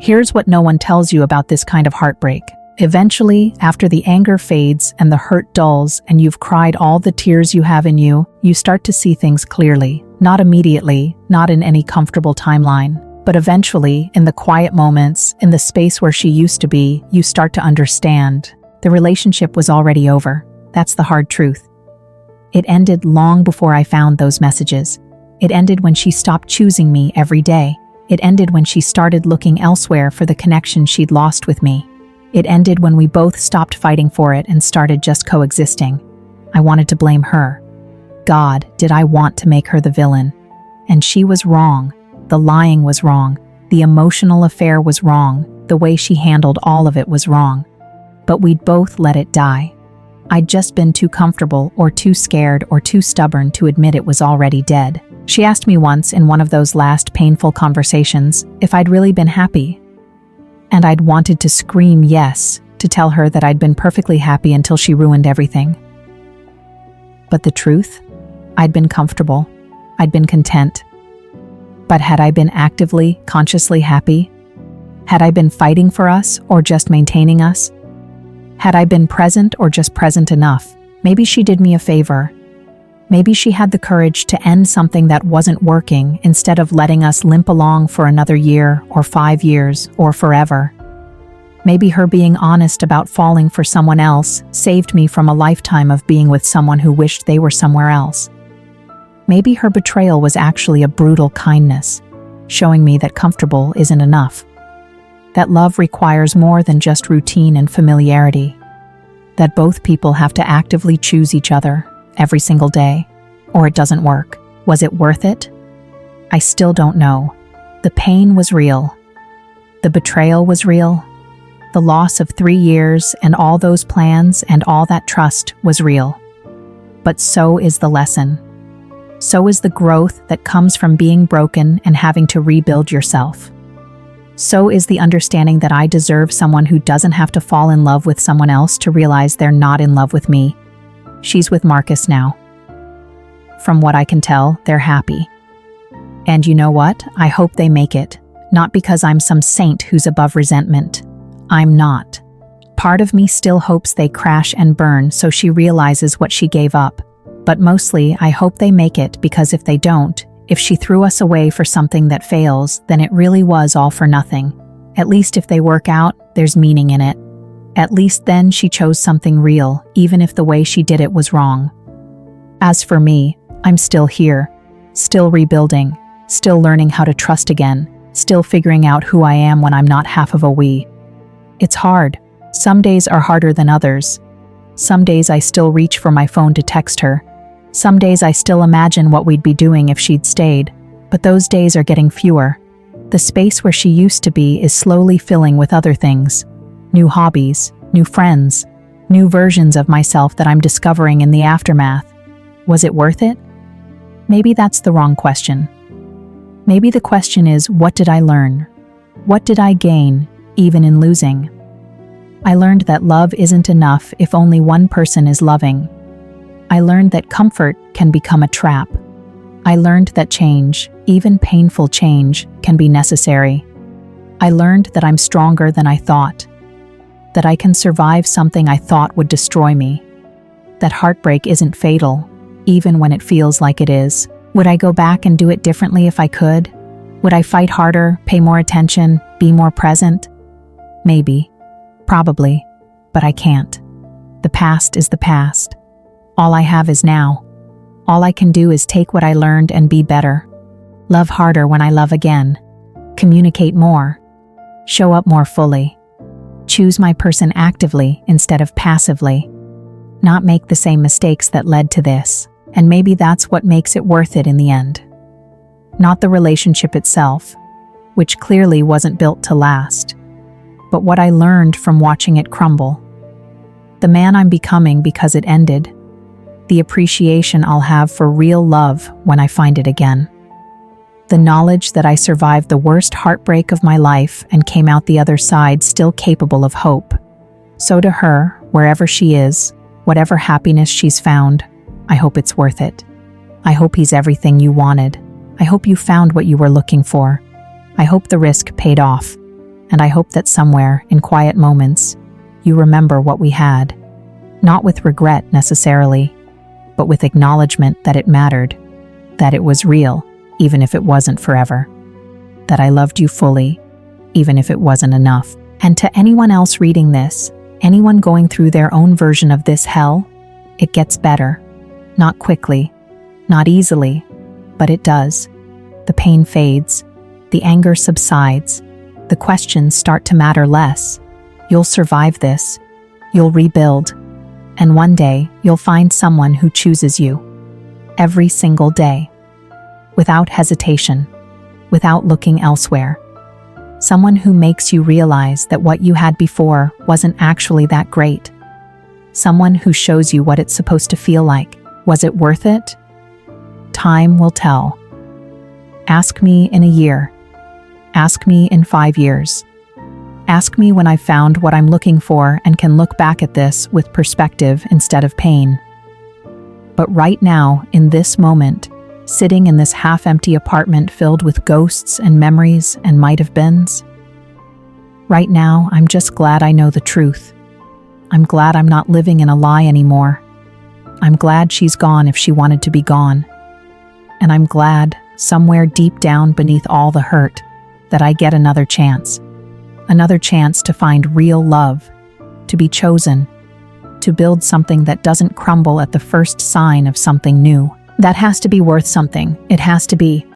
Here's what no one tells you about this kind of heartbreak. Eventually, after the anger fades and the hurt dulls and you've cried all the tears you have in you, you start to see things clearly. Not immediately, not in any comfortable timeline. But eventually, in the quiet moments, in the space where she used to be, you start to understand. The relationship was already over. That's the hard truth. It ended long before I found those messages. It ended when she stopped choosing me every day. It ended when she started looking elsewhere for the connection she'd lost with me. It ended when we both stopped fighting for it and started just coexisting. I wanted to blame her. God, did I want to make her the villain? And she was wrong. The lying was wrong. The emotional affair was wrong. The way she handled all of it was wrong. But we'd both let it die. I'd just been too comfortable or too scared or too stubborn to admit it was already dead. She asked me once in one of those last painful conversations if I'd really been happy. And I'd wanted to scream yes, to tell her that I'd been perfectly happy until she ruined everything. But the truth? I'd been comfortable. I'd been content. But had I been actively, consciously happy? Had I been fighting for us or just maintaining us? Had I been present or just present enough? Maybe she did me a favor. Maybe she had the courage to end something that wasn't working instead of letting us limp along for another year or 5 years or forever. Maybe her being honest about falling for someone else saved me from a lifetime of being with someone who wished they were somewhere else. Maybe her betrayal was actually a brutal kindness, showing me that comfortable isn't enough. That love requires more than just routine and familiarity. That both people have to actively choose each other every single day, or it doesn't work. Was it worth it? I still don't know. The pain was real. The betrayal was real. The loss of 3 years and all those plans and all that trust was real. But so is the lesson. So is the growth that comes from being broken and having to rebuild yourself. So is the understanding that I deserve someone who doesn't have to fall in love with someone else to realize they're not in love with me. She's with Marcus now. From what I can tell, they're happy. And you know what? I hope they make it. Not because I'm some saint who's above resentment. I'm not. Part of me still hopes they crash and burn so she realizes what she gave up. But mostly, I hope they make it because if they don't, if she threw us away for something that fails, then it really was all for nothing. At least if they work out, there's meaning in it. At least then she chose something real, even if the way she did it was wrong. As for me, I'm still here, still rebuilding, still learning how to trust again, still figuring out who I am when I'm not half of a we. It's hard. Some days are harder than others. Some days I still reach for my phone to text her. Some days I still imagine what we'd be doing if she'd stayed, but those days are getting fewer. The space where she used to be is slowly filling with other things. New hobbies, new friends, new versions of myself that I'm discovering in the aftermath. Was it worth it? Maybe that's the wrong question. Maybe the question is, what did I learn? What did I gain, even in losing? I learned that love isn't enough if only one person is loving. I learned that comfort can become a trap. I learned that change, even painful change, can be necessary. I learned that I'm stronger than I thought. That I can survive something I thought would destroy me. That heartbreak isn't fatal, even when it feels like it is. Would I go back and do it differently if I could? Would I fight harder, pay more attention, be more present? Maybe. Probably. But I can't. The past is the past. All I have is now. All I can do is take what I learned and be better. Love harder when I love again. Communicate more. Show up more fully. Choose my person actively instead of passively. Not make the same mistakes that led to this. And maybe that's what makes it worth it in the end. Not the relationship itself, which clearly wasn't built to last, but what I learned from watching it crumble. The man I'm becoming because it ended. The appreciation I'll have for real love when I find it again. The knowledge that I survived the worst heartbreak of my life and came out the other side still capable of hope. So to her, wherever she is, whatever happiness she's found, I hope it's worth it. I hope he's everything you wanted. I hope you found what you were looking for. I hope the risk paid off. And I hope that somewhere, in quiet moments, you remember what we had. Not with regret necessarily, but with acknowledgement that it mattered, that it was real, even if it wasn't forever. That I loved you fully, even if it wasn't enough. And to anyone else reading this, anyone going through their own version of this hell, it gets better. Not quickly, not easily, but it does. The pain fades, the anger subsides, the questions start to matter less. You'll survive this, you'll rebuild, and one day you'll find someone who chooses you. Every single day. Without hesitation, without looking elsewhere. Someone who makes you realize that what you had before wasn't actually that great. Someone who shows you what it's supposed to feel like. Was it worth it? Time will tell. Ask me in a year. Ask me in 5 years. Ask me when I've found what I'm looking for and can look back at this with perspective instead of pain. But right now, in this moment, sitting in this half-empty apartment filled with ghosts and memories and might-have-beens, right now, I'm just glad I know the truth. I'm glad I'm not living in a lie anymore. I'm glad she's gone if she wanted to be gone. And I'm glad, somewhere deep down beneath all the hurt, that I get another chance. Another chance to find real love, to be chosen, to build something that doesn't crumble at the first sign of something new. That has to be worth something. It has to be.